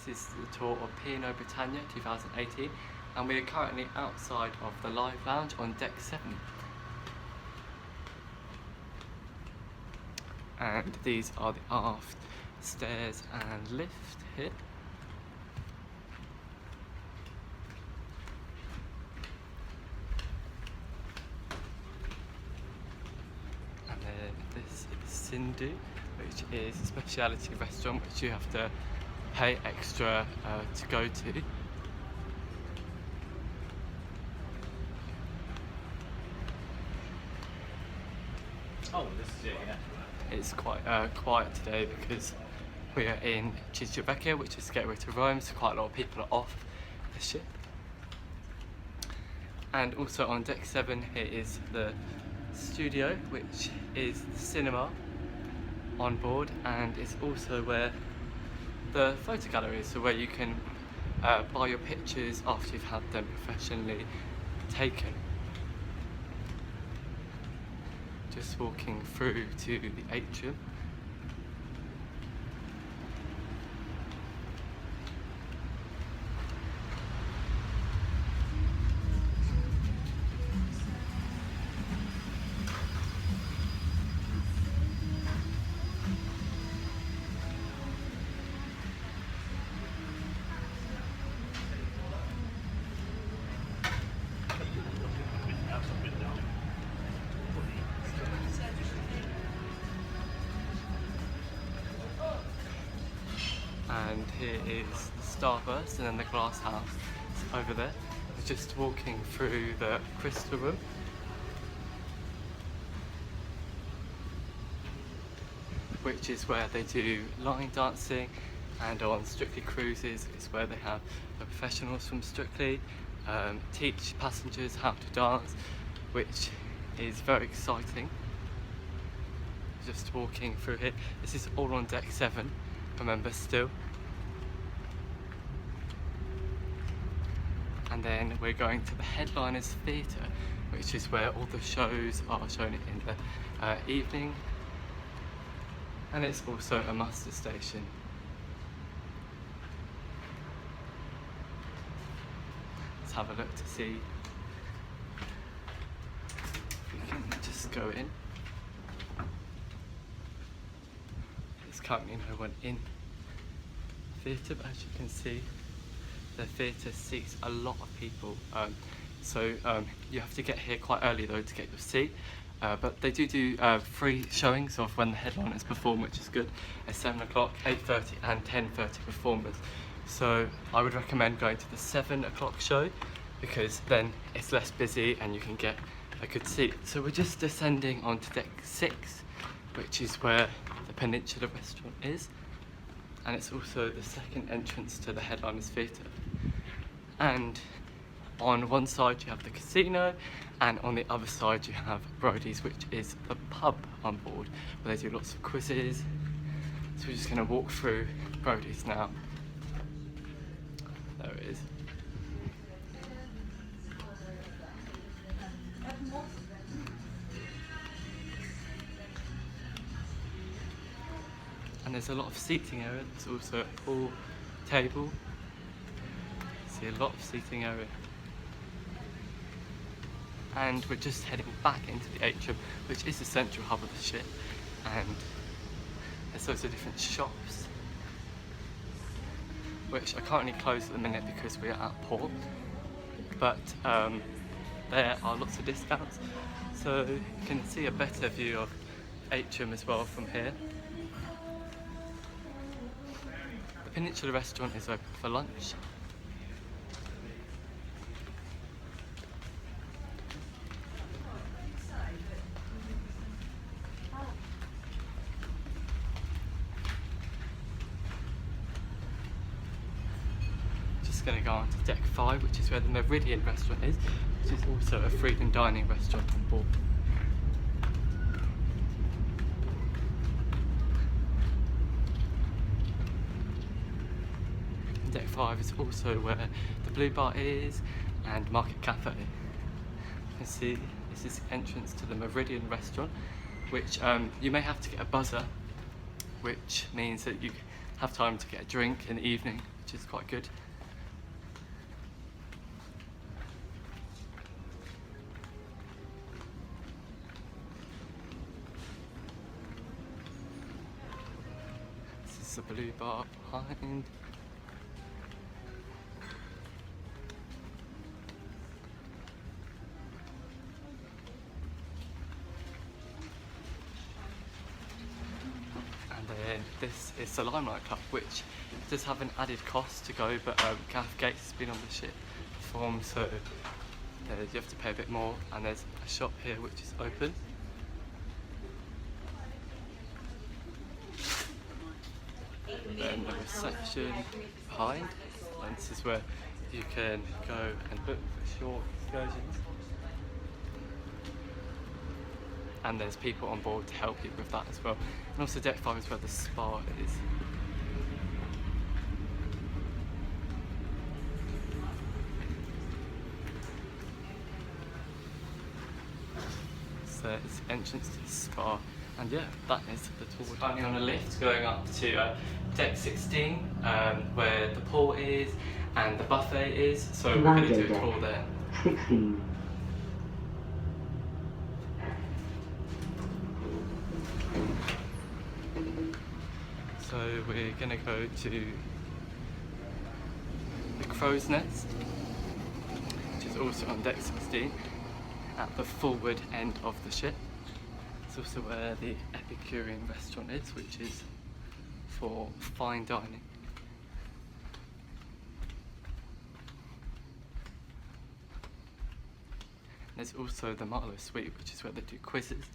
is the tour of Britannia 2018, and we are currently outside of the live lounge on deck 7. And these are the aft stairs and lift here. And then this is Sindhu, which is a speciality restaurant which you have to pay extra to go to. Oh, this is it, yeah. It's quite quiet today because we are in Civitavecchia, which is gateway to Rome, so quite a lot of people are off the ship. And also on deck 7 here is the studio, which is the cinema on board, and it's also where the photo gallery is, so where you can buy your pictures after you've had them professionally taken. Just walking through to the atrium. And here is the Starburst, and then the glass house is over there. We're just walking through the crystal room. Which is where they do line dancing, and on Strictly cruises is where they have the professionals from Strictly teach passengers how to dance, which is very exciting. Just walking through here. This is all on deck 7. Remember still. And then we're going to the Headliners Theatre, which is where all the shows are shown in the evening, and it's also a muster station. Let's have a look to see if we can just go in. There's currently no one in the theatre, but as you can see, the theatre seats a lot of people. So you have to get here quite early though to get your seat. But they do free showings of when the headliners perform, which is good. At 7 o'clock, 8:30 and 10:30 performers. So I would recommend going to the 7 o'clock show because then it's less busy and you can get a good seat. So we're just descending onto deck 6, which is where the Peninsula restaurant is, and it's also the second entrance to the Headliners Theatre. And on one side you have the casino, and on the other side you have Brody's, which is the pub on board where they do lots of quizzes. So we're just going to walk through Brody's now. There it is. And there's a lot of seating area. There's also a pool table. See a lot of seating area. And we're just heading back into the atrium, which is the central hub of the ship. And there's loads of different shops, which are currently closed at the minute because we are at port. But there are lots of discounts, so you can see a better view of atrium as well from here. The Peninsula restaurant is open for lunch. Just going to go on to deck 5, which is where the Meridian restaurant is, which is also a freedom dining restaurant on board. Deck 5 is also where the Blue Bar is and Market Cafe. You can see this is the entrance to the Meridian restaurant, which you may have to get a buzzer, which means that you have time to get a drink in the evening, which is quite good. This is the blue bar behind. This is the Limelight Club, which does have an added cost to go, but Gareth Gates has been on the ship form, so you have to pay a bit more. And there's a shop here which is open. Then the reception behind, and this is where you can go and book for short excursions. And there's people on board to help you with that as well. And also deck 5 is where the spa is. So it's the entrance to the spa. And yeah, that is the tour. Currently on a lift going up to deck 16, where the pool is and the buffet is. So we're going to do a tour there. 16. So we're going to go to the Crow's Nest, which is also on deck 16, at the forward end of the ship. It's also where the Epicurean restaurant is, which is for fine dining. There's also the Marlowe Suite, which is where they do quizzes,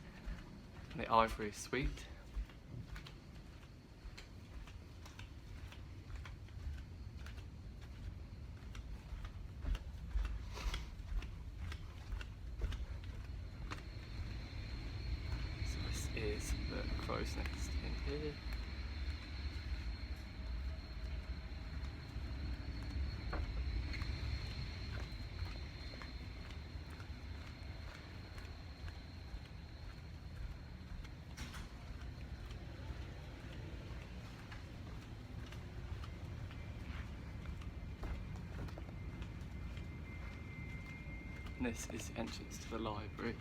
and the Ivory Suite. Is the Crow's Nest in here. And this is the entrance to the library.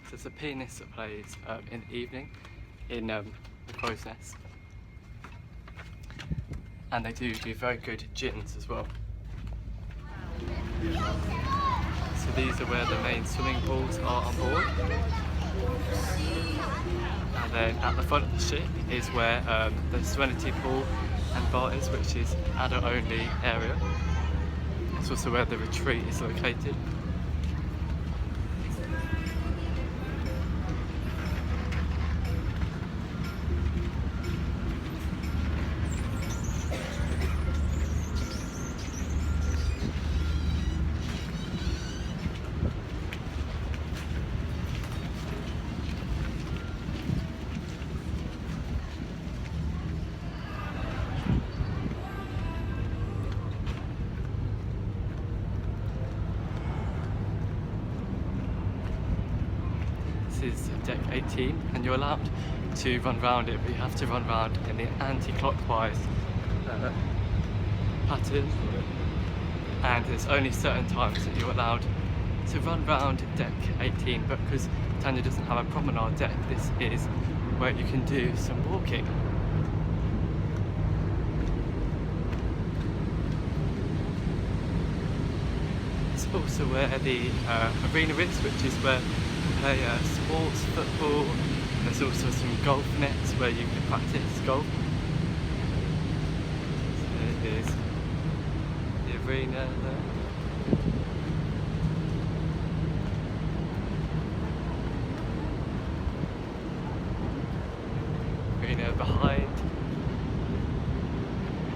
So there's a pianist that plays in the evening in the Crow's Nest, and they do very good gins as well. So these are where the main swimming pools are on board, and then at the front of the ship is where the Serenity Pool and bar is, which is adult only area. It's also where the retreat is located. Is deck 18, and you're allowed to run around it, but you have to run around in the anti-clockwise pattern, and there's only certain times that you're allowed to run around deck 18, but because Britannia doesn't have a promenade deck, this is where you can do some walking. It's also where the arena is, which is where play sports, football. There's also some golf nets where you can practice golf. So it is the arena there. Arena behind.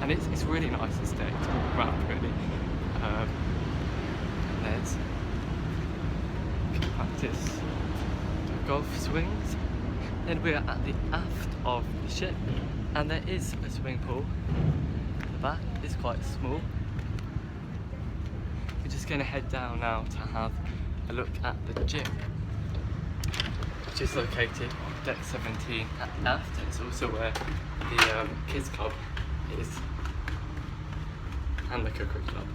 And it's really nice this day to walk around, really. And there's practice golf swings. Then we're at the aft of the ship, and there is a swimming pool. The back is quite small. We're just going to head down now to have a look at the gym, which is located on deck 17 at aft. It's also where the kids club is. and the Cookery Club.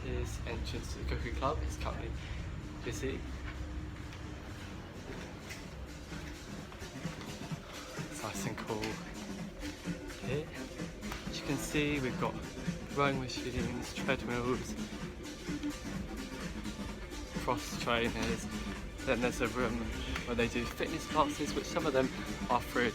Here's entrance to the Cookery Club. It's currently busy. It's nice and cool here. As you can see, we've got rowing machines, treadmills, cross trainers. Then there's a room where they do fitness classes, which some of them are free